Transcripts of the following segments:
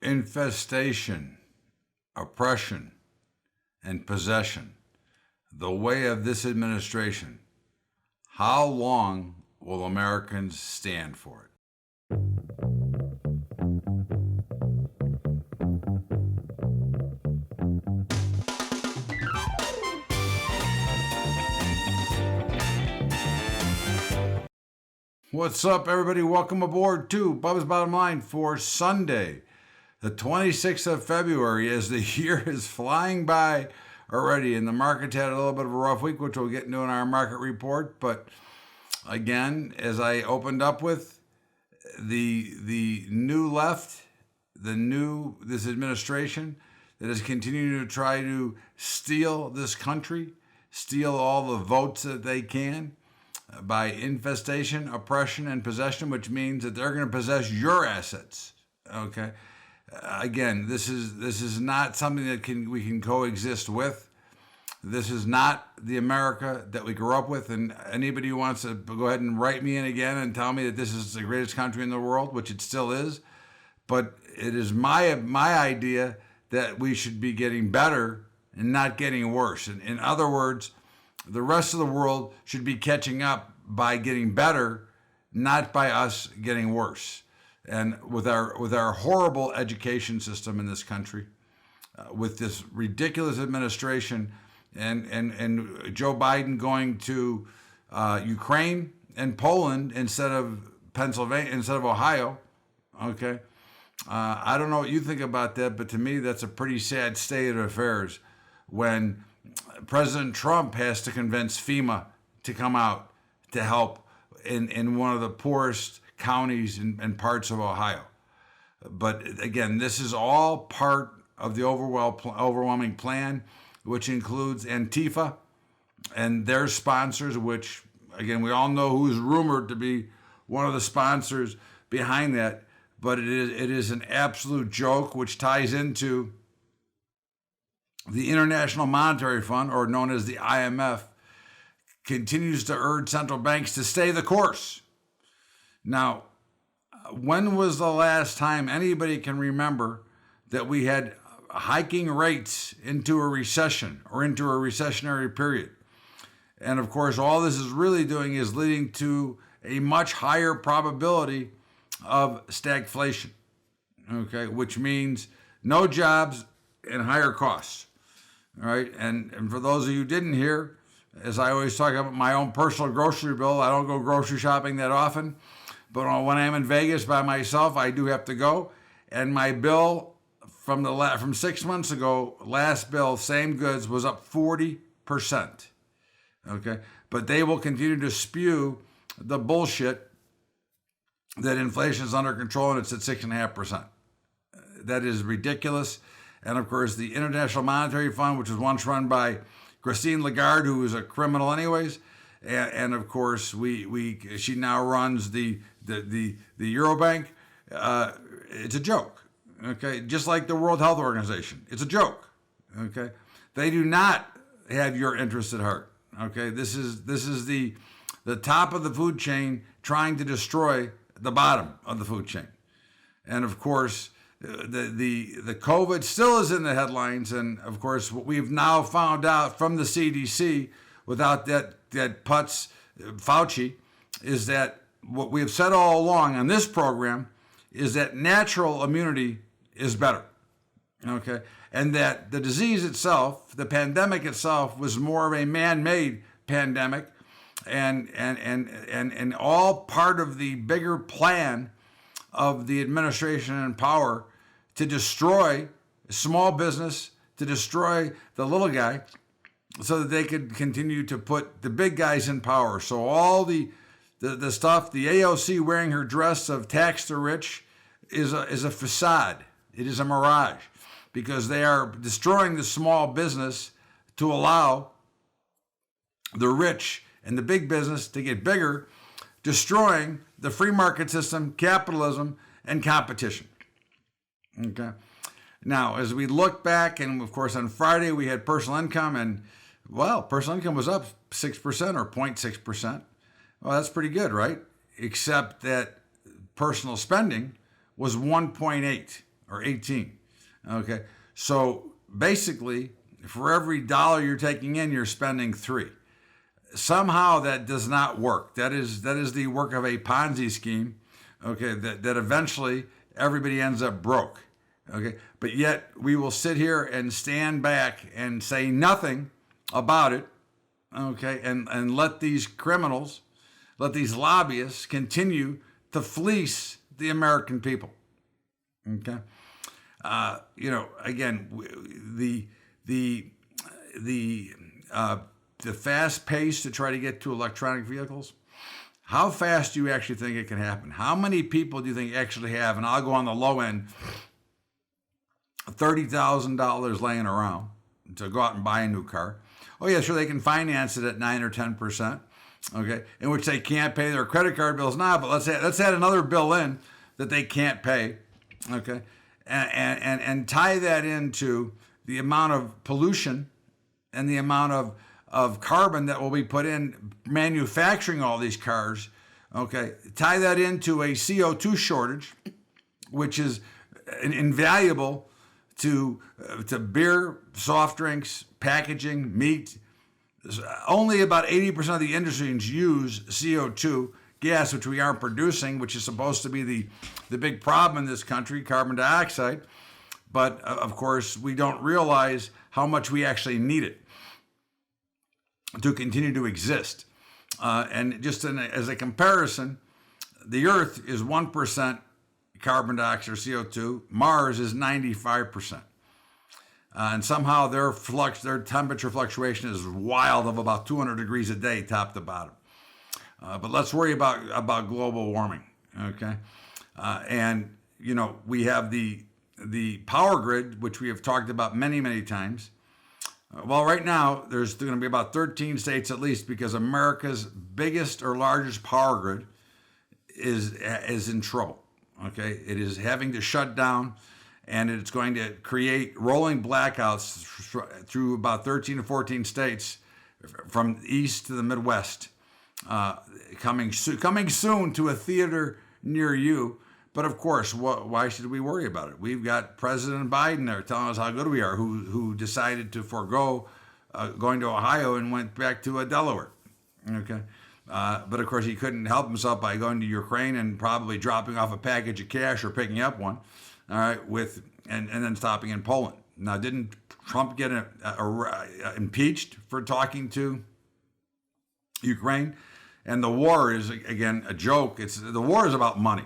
Infestation, oppression, and possession, the way of this administration. How long will Americans stand for it? What's up, everybody? Welcome aboard to Bubba's Bottom Line for Sunday, the 26th of February, as the year is flying by already, and the market's had a little bit of a rough week, which we'll get into in our market report. But again, as I opened up with, the new left, this administration that is continuing to try to steal this country, steal all the votes that they can, by infestation, oppression, and possession, which means that they're going to possess your assets. Okay, again, this is not something that we can coexist with. This is not the America that we grew up with. And anybody who wants to go ahead and write me in again and tell me that this is the greatest country in the world, which it still is, but it is my idea that we should be getting better and not getting worse. And in other words, the rest of the world should be catching up by getting better, not by us getting worse. And with our horrible education system in this country, with this ridiculous administration, and Joe Biden going to Ukraine and Poland instead of Pennsylvania, instead of Ohio. Okay, I don't know what you think about that, but to me, that's a pretty sad state of affairs when President Trump has to convince FEMA to come out to help in one of the poorest counties and parts of Ohio. But again, this is all part of the overwhelming plan, which includes Antifa and their sponsors, which, again, we all know who is rumored to be one of the sponsors behind that. But it is an absolute joke, which ties into the International Monetary Fund, or known as the IMF, continues to urge central banks to stay the course. Now, when was the last time anybody can remember that we had hiking rates into a recession or into a recessionary period? And of course, all this is really doing is leading to a much higher probability of stagflation, okay, which means no jobs and higher costs. All right, and for those of you who didn't hear, as I always talk about my own personal grocery bill, I don't go grocery shopping that often, but when I'm in Vegas by myself, I do have to go. And my bill from 6 months ago, last bill, same goods, was up 40%. Okay, but they will continue to spew the bullshit that inflation is under control and it's at 6.5%. That is ridiculous. And of course, the International Monetary Fund, which was once run by Christine Lagarde, who was a criminal anyways, and of course, she now runs the Eurobank. It's a joke, okay? Just like the World Health Organization, it's a joke, okay? They do not have your interest at heart, okay? This is the top of the food chain trying to destroy the bottom of the food chain, and of course, the COVID still is in the headlines, and of course, what we've now found out from the CDC, without that putz Fauci, is that what we have said all along on this program is that natural immunity is better, okay, and that the disease itself, the pandemic itself, was more of a man-made pandemic, and all part of the bigger plan of the administration in power to destroy small business, to destroy the little guy, so that they could continue to put the big guys in power. So all the stuff, the AOC wearing her dress of tax the rich, is a facade. It is a mirage, because they are destroying the small business to allow the rich and the big business to get bigger, destroying the free market system, capitalism, and competition. Okay. Now, as we look back, and of course on Friday we had personal income, and well, personal income was up 6% or 0.6%. Well, that's pretty good, right? Except that personal spending was 1.8. or 18. Okay, so basically, for every dollar you're taking in, you're spending 3. Somehow that does not work. That is the work of a Ponzi scheme. Okay, that eventually everybody ends up broke. Okay, but yet we will sit here and stand back and say nothing about it. Okay, and let these criminals, let these lobbyists continue to fleece the American people. Okay, again, the fast pace to try to get to electronic vehicles. How fast do you actually think it can happen? How many people do you think actually have? And I'll go on the low end. $30,000 laying around to go out and buy a new car. Oh yeah, sure, they can finance it at 9 or 10%. Okay, in which they can't pay their credit card bills now. But let's add another bill in that they can't pay. Okay, and tie that into the amount of pollution and the amount of carbon that will be put in manufacturing all these cars. Okay, tie that into a CO2 shortage, which is invaluable to beer, soft drinks, packaging, meat. Only about 80% of the industries use CO2 gas, which we aren't producing, which is supposed to be the big problem in this country, carbon dioxide. But of course, we don't realize how much we actually need it to continue to exist. And just as a comparison, the Earth is 1% carbon dioxide or CO2. Mars is 95%. And somehow their temperature fluctuation is wild, of about 200 degrees a day, top to bottom. But let's worry about global warming, okay? And we have the power grid, which we have talked about many, many times. Well, right now there's going to be about 13 states at least, because America's biggest or largest power grid is in trouble. Okay, it is having to shut down, and it's going to create rolling blackouts through about 13 to 14 states from east to the Midwest, coming soon to a theater near you. But of course, why should we worry about it? We've got President Biden there telling us how good we are, who decided to forego going to Ohio and went back to Delaware. Okay. But of course, he couldn't help himself by going to Ukraine and probably dropping off a package of cash or picking up one, all right, and then stopping in Poland. Now, didn't Trump get impeached for talking to Ukraine? And the war is, again, a joke. The war is about money,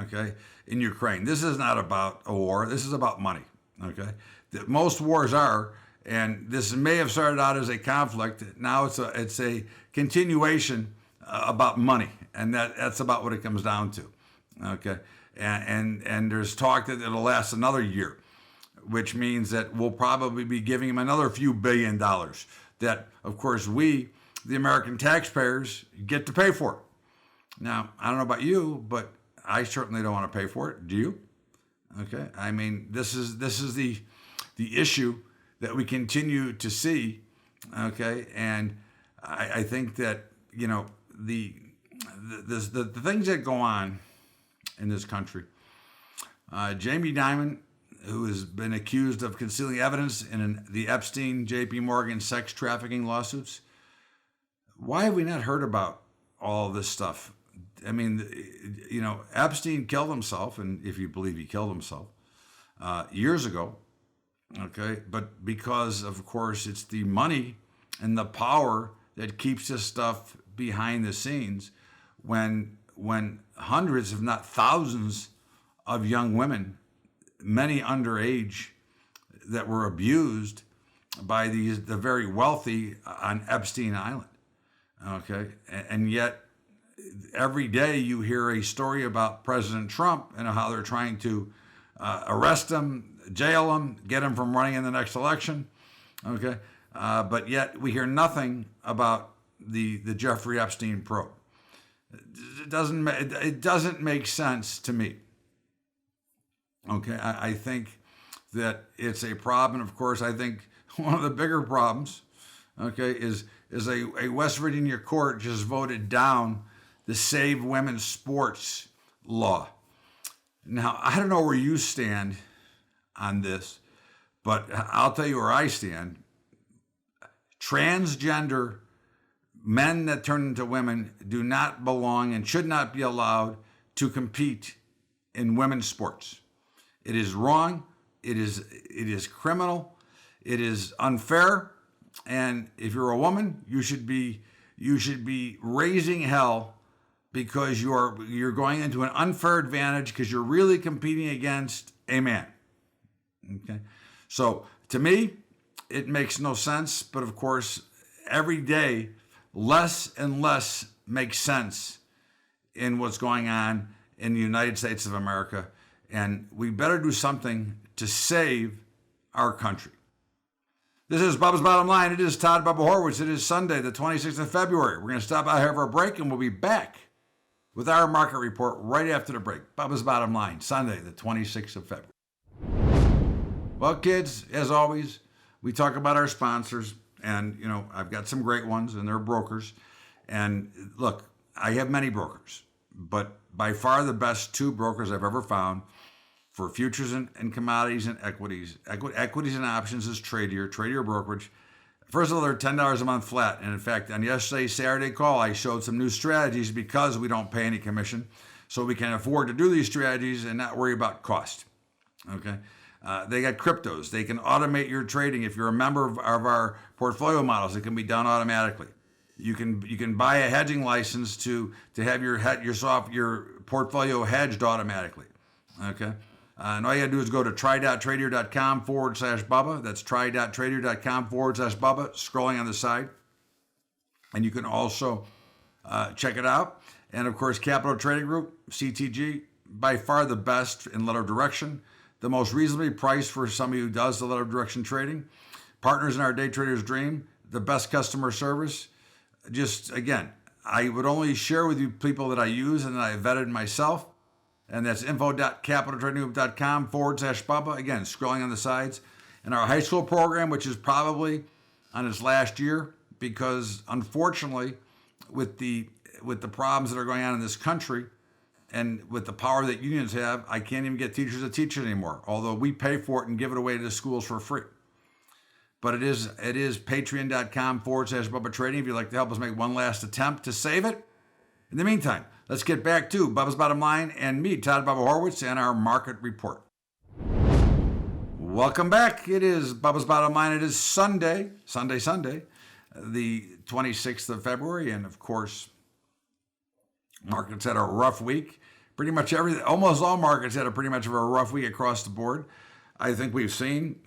okay, in Ukraine. This is not about a war. This is about money, okay? Most wars are. And this may have started out as a conflict. Now it's a continuation about money, and that's about what it comes down to. Okay, and there's talk that it'll last another year, which means that we'll probably be giving him another few $1 billion. That, of course, we, the American taxpayers, get to pay for it. Now, I don't know about you, but I certainly don't want to pay for it. Do you? Okay, I mean, this is the issue that we continue to see, okay, and I think that the things that go on in this country. Jamie Dimon, who has been accused of concealing evidence in the Epstein, J.P. Morgan sex trafficking lawsuits. Why have we not heard about all this stuff? I mean, Epstein killed himself, and if you believe he killed himself, years ago. Okay, but because, of course, it's the money and the power that keeps this stuff behind the scenes, when hundreds, if not thousands, of young women, many underage, that were abused by the very wealthy on Epstein Island. Okay, and yet every day you hear a story about President Trump and how they're trying to arrest him, jail him, get him from running in the next election. Okay, but yet we hear nothing about the Jeffrey Epstein probe. It doesn't make sense to me. Okay, I think that it's a problem. Of course, I think one of the bigger problems, okay, is a West Virginia court just voted down the Save Women's Sports law. Now, I don't know where you stand on this, but I'll tell you where I stand. Transgender men that turn into women do not belong and should not be allowed to compete in women's sports. It is wrong. It is criminal. It is unfair. And if you're a woman, you should be raising hell because you're going into an unfair advantage because you're really competing against a man. Okay, so to me, it makes no sense. But of course, every day, less and less makes sense in what's going on in the United States of America, and we better do something to save our country. This is Bubba's Bottom Line. It is Todd Bubba Horwitz. It is Sunday, the 26th of February. We're going to stop out here for a break, and we'll be back with our market report right after the break. Bubba's Bottom Line, Sunday, the 26th of February. Well, kids, as always, we talk about our sponsors, and, I've got some great ones, and they're brokers. And look, I have many brokers, but by far the best two brokers I've ever found for futures and commodities and equities. Equities and options is Tradier Brokerage. First of all, they're $10 a month flat. And in fact, on yesterday's Saturday call, I showed some new strategies because we don't pay any commission. So we can afford to do these strategies and not worry about cost. Okay. They got cryptos. They can automate your trading. If you're a member of our portfolio models, it can be done automatically. You can buy a hedging license to have your portfolio hedged automatically. Okay. And all you got to do is go to try.trader.com/Bubba. That's try.trader.com/Bubba, scrolling on the side. And you can also check it out. And of course, Capital Trading Group, CTG, by far the best in letter of direction, the most reasonably priced for somebody who does the letter of direction trading. Partners in our day trader's dream, the best customer service. Just again, I would only share with you people that I use and that I vetted myself. And that's info.capitaltradinggroup.com/Bubba. Again, scrolling on the sides. And our high school program, which is probably on its last year, because unfortunately, with the problems that are going on in this country and with the power that unions have, I can't even get teachers to teach it anymore, although we pay for it and give it away to the schools for free. But it is patreon.com/Bubba Trading if you'd like to help us make one last attempt to save it. In the meantime, let's get back to Bubba's Bottom Line and me, Todd Bubba Horwitz, and our market report. Welcome back. It is Bubba's Bottom Line. It is Sunday, the 26th of February. And of course, markets had a rough week. Pretty much almost all markets had pretty much of a rough week across the board. I think we've seen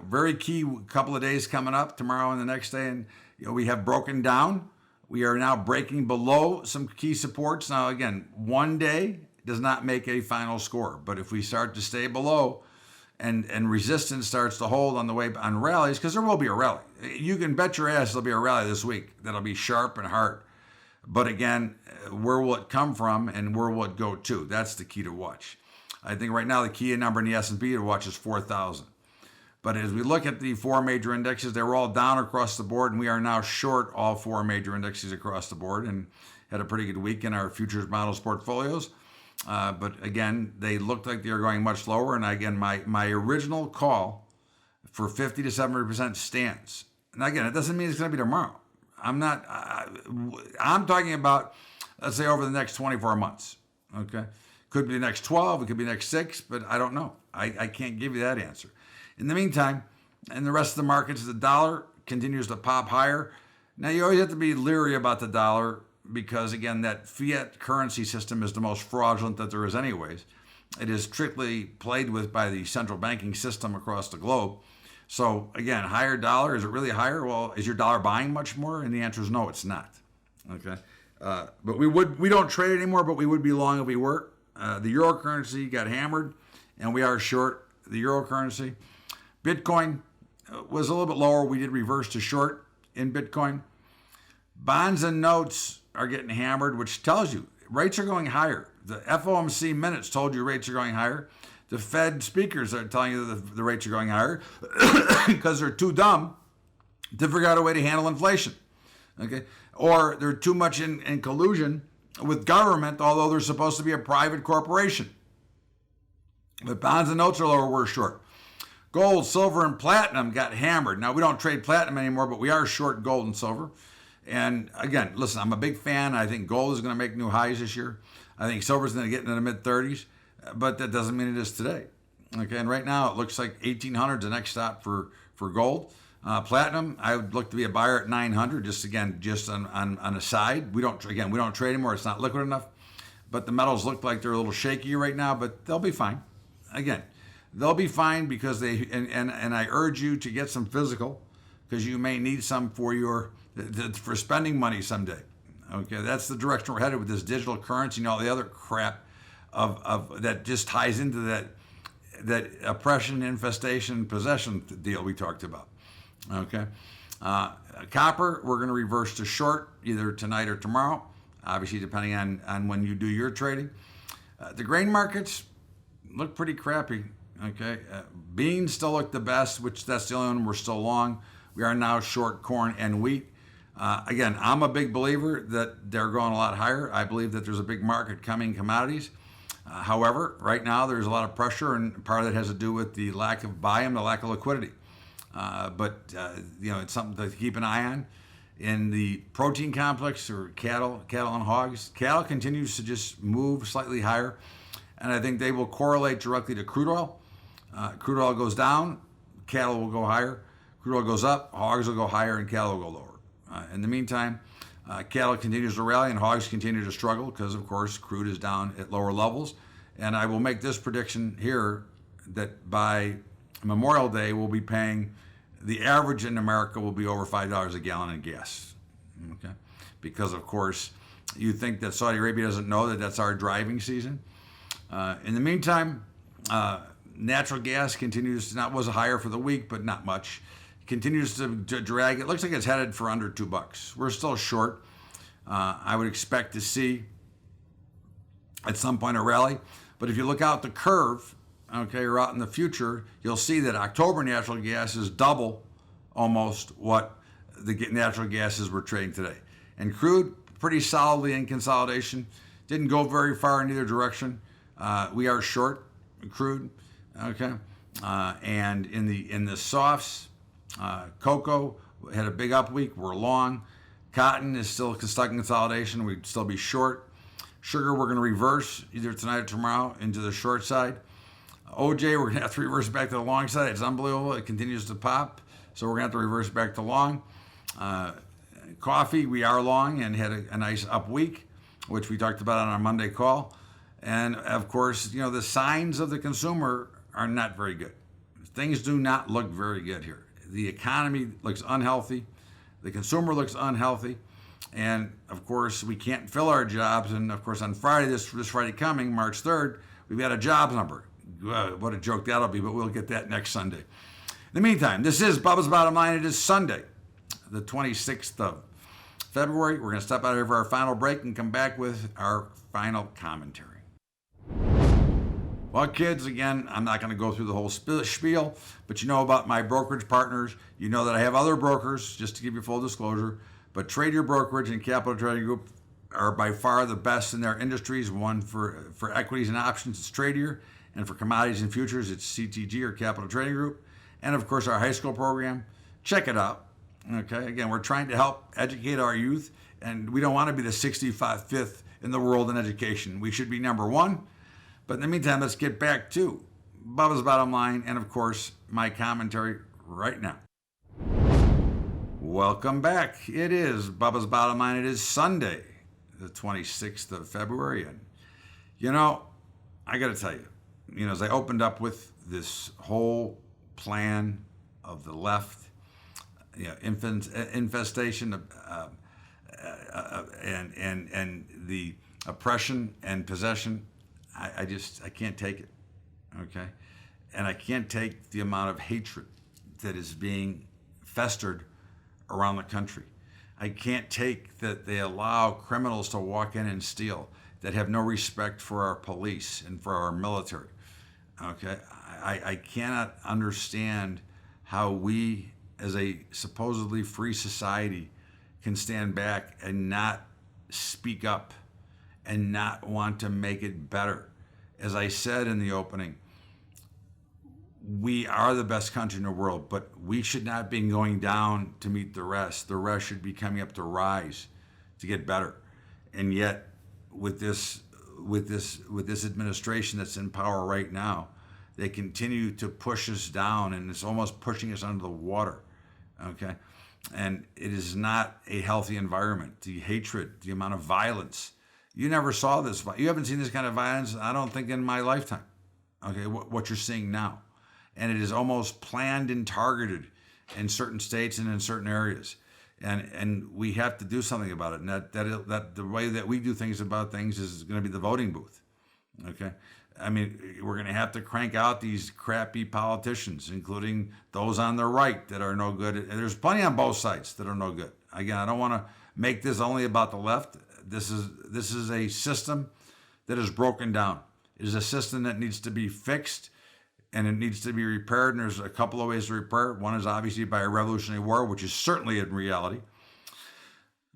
very key couple of days coming up tomorrow and the next day. And we have broken down. We are now breaking below some key supports. Now, again, one day does not make a final score. But if we start to stay below and resistance starts to hold on the way on rallies, because there will be a rally. You can bet your ass there'll be a rally this week that'll be sharp and hard. But again, where will it come from and where will it go to? That's the key to watch. I think right now the key number in the S&P to watch is 4,000. But as we look at the four major indexes, they were all down across the board, and we are now short all four major indexes across the board and had a pretty good week in our futures models portfolios. But again, they looked like they were going much lower. And again, my original call for 50 to 70% stands. And again, it doesn't mean it's going to be tomorrow. I'm talking about, let's say, over the next 24 months. Okay. Could be the next 12, it could be the next 6, but I don't know. I can't give you that answer. In the meantime, in the rest of the markets, the dollar continues to pop higher. Now, you always have to be leery about the dollar because, again, that fiat currency system is the most fraudulent that there is anyways. It is strictly played with by the central banking system across the globe. So, again, higher dollar, is it really higher? Well, is your dollar buying much more? And the answer is no, it's not. Okay. But we don't trade anymore, but we would be long if we were. The euro currency got hammered, and we are short the euro currency. Bitcoin was a little bit lower. We did reverse to short in Bitcoin. Bonds and notes are getting hammered, which tells you rates are going higher. The FOMC minutes told you rates are going higher. The Fed speakers are telling you that the rates are going higher because they're too dumb to figure out a way to handle inflation. Okay, or they're too much in collusion with government, although they're supposed to be a private corporation. But bonds and notes are lower, we're short. Gold, silver, and platinum got hammered. Now, we don't trade platinum anymore, but we are short gold and silver. And again, listen, I'm a big fan. I think gold is going to make new highs this year. I think silver is going to get into the mid 30s, but that doesn't mean it is today. Okay, and right now it looks like 1800 is the next stop for gold. Platinum, I would look to be a buyer at 900. Just on a side. We don't trade anymore. It's not liquid enough. But the metals look like they're a little shaky right now, but they'll be fine. Again, they'll be fine because and I urge you to get some physical because you may need some for spending money someday. Okay, that's the direction we're headed with this digital currency and all the other crap of that just ties into that oppression, infestation, possession deal we talked about. Okay, copper we're going to reverse to short either tonight or tomorrow, obviously depending on when you do your trading. The grain markets look pretty crappy. Okay, beans still look the best, which that's the only one we're still long. We are now short corn and wheat. Again, I'm a big believer that they're going a lot higher. I believe that there's a big market coming in commodities. However, right now there's a lot of pressure, and part of that has to do with the lack of buy-in, the lack of liquidity. But it's something to keep an eye on. In the protein complex or cattle and hogs, cattle continues to just move slightly higher, and I think they will correlate directly to crude oil. Crude oil goes down, cattle will go higher. Crude oil goes up, hogs will go higher, and cattle will go lower. In the meantime, cattle continues to rally and hogs continue to struggle because, of course, crude is down at lower levels. And I will make this prediction here that by Memorial Day, we'll be paying, the average in America will be over $5 a gallon in gas. Okay? Because, of course, you think that Saudi Arabia doesn't know that that's our driving season. In the meantime, natural gas was higher for the week, but not much. Continues to drag. It looks like it's headed for under $2. We're still short. I would expect to see at some point a rally. But if you look out the curve, okay, or out in the future, you'll see that October natural gas is double almost what the natural gases we're trading today. And crude, pretty solidly in consolidation. Didn't go very far in either direction. We are short crude, okay? And in the softs, cocoa had a big up week. We're long. Cotton is still stuck in consolidation. We'd still be short. Sugar, we're going to reverse either tonight or tomorrow into the short side. OJ, we're going to have to reverse back to the long side. It's unbelievable. It continues to pop. So we're going to have to reverse back to long. Coffee, we are long and had a nice up week, which we talked about on our Monday call. And of course, the signs of the consumer are not very good. Things do not look very good here. The economy looks unhealthy. The consumer looks unhealthy. And of course, we can't fill our jobs. And of course, on Friday, this Friday coming, March 3rd, we've got a jobs number. What a joke that'll be, but we'll get that next Sunday. In the meantime, this is Bubba's Bottom Line. It is Sunday, the 26th of February. We're going to step out here for our final break and come back with our final commentary. Well, kids, again, I'm not going to go through the whole spiel, but you know about my brokerage partners. You know that I have other brokers, just to give you full disclosure. But Trade Your Brokerage and Capital Trading Group are by far the best in their industries. One for equities and options, it's Tradier. And for commodities and futures, it's CTG or Capital Trading Group. And of course, our high school program. Check it out. Okay, again, we're trying to help educate our youth, and we don't want to be the 65th in the world in education. We should be number one. But in the meantime, let's get back to Bubba's Bottom Line and, of course, my commentary right now. Welcome back. It is Bubba's Bottom Line. It is Sunday, the 26th of February. And, I got to tell you, as I opened up with this whole plan of the left, infestation and the oppression and possession, I can't take it, okay? And I can't take the amount of hatred that is being festered around the country. I can't take that they allow criminals to walk in and steal, that have no respect for our police and for our military, okay? I cannot understand how we, as a supposedly free society, can stand back and not speak up and not want to make it better. As I said in the opening, we are the best country in the world, but we should not be going down to meet the rest. The rest should be coming up to rise, to get better. And yet, with this administration that's in power right now, they continue to push us down, and it's almost pushing us under the water. Okay, and it is not a healthy environment. The hatred, the amount of violence. You never saw this. You haven't seen this kind of violence, I don't think, in my lifetime. Okay, what you're seeing now. And it is almost planned and targeted in certain states and in certain areas. And we have to do something about it. And that the way that we do things about things is going to be the voting booth. Okay? I mean, we're going to have to crank out these crappy politicians, including those on the right that are no good. And there's plenty on both sides that are no good. Again, I don't want to make this only about the left. This is a system that is broken down. It is a system that needs to be fixed, and it needs to be repaired. And there's a couple of ways to repair it. One is obviously by a revolutionary war, which is certainly in reality.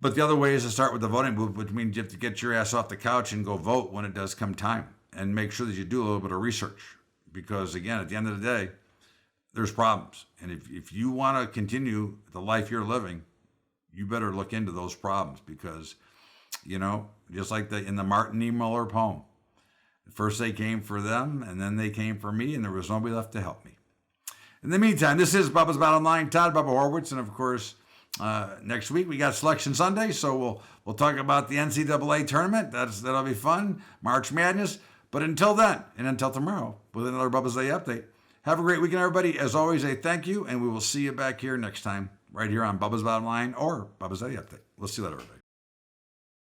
But the other way is to start with the voting booth, which means you have to get your ass off the couch and go vote when it does come time, and make sure that you do a little bit of research. Because again, at the end of the day, there's problems. And if you want to continue the life you're living, you better look into those problems, because, just like in the Martin Niemöller poem, first they came for them, and then they came for me, and there was nobody left to help me. In the meantime, this is Bubba's Bottom Line, Todd Bubba Horwitz, and of course, next week we got Selection Sunday, so we'll talk about the NCAA tournament. That'll be fun, March Madness. But until then, and until tomorrow, with another Bubba's Day update, have a great weekend, everybody. As always, a thank you, and we will see you back here next time, right here on Bubba's Bottom Line or Bubba's Day Update. We'll see you later, everybody.